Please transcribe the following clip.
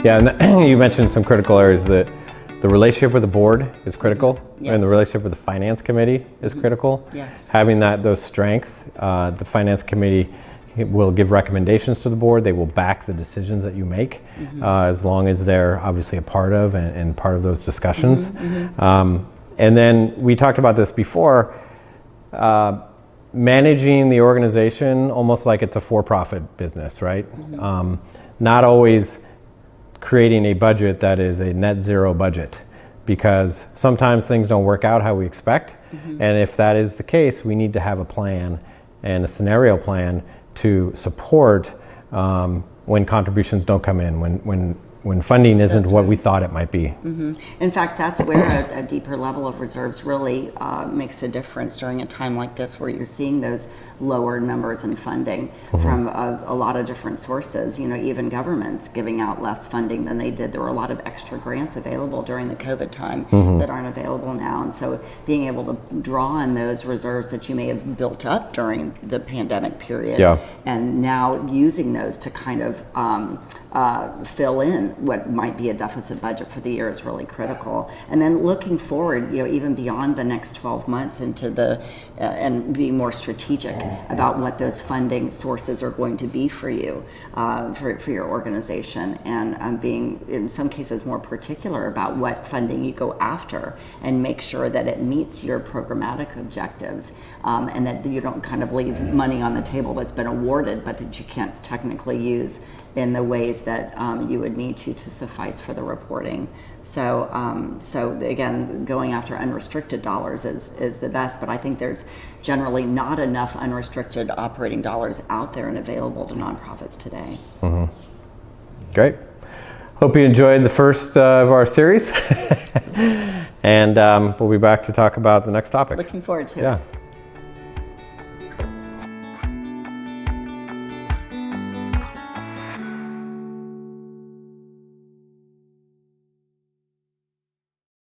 Yeah, and you mentioned some critical areas. That the relationship with the board is critical, Yes. and the relationship with the finance committee is critical. Yes. Having those strengths, the finance committee will give recommendations to the board. They will back the decisions that you make, as long as they're obviously a part of and part of those discussions. And then we talked about this before, managing the organization almost like it's a for-profit business, right? Not always creating a budget that is a net zero budget, because sometimes things don't work out how we expect. And if that is the case, we need to have a plan and a scenario plan to support when contributions don't come in, when funding isn't what we thought it might be. In fact, that's where a deeper level of reserves really makes a difference during a time like this, where you're seeing those lower numbers in funding from a lot of different sources. You know, even governments giving out less funding than they did. There were a lot of extra grants available during the COVID time that aren't available now. And so being able to draw on those reserves that you may have built up during the pandemic period, and now using those to kind of fill in what might be a deficit budget for the year is really critical. And then looking forward, you know, even beyond the next 12 months into the and being more strategic about what those funding sources are going to be for you, for your organization, and being in some cases more particular about what funding you go after, and make sure that it meets your programmatic objectives, and that you don't kind of leave money on the table that's been awarded but that you can't technically use in the ways that you would need to suffice for the reporting. So, so again, going after unrestricted dollars is the best, but I think there's generally not enough unrestricted operating dollars out there and available to nonprofits today. Great. Hope you enjoyed the first of our series. And we'll be back to talk about the next topic. Looking forward to it. Yeah.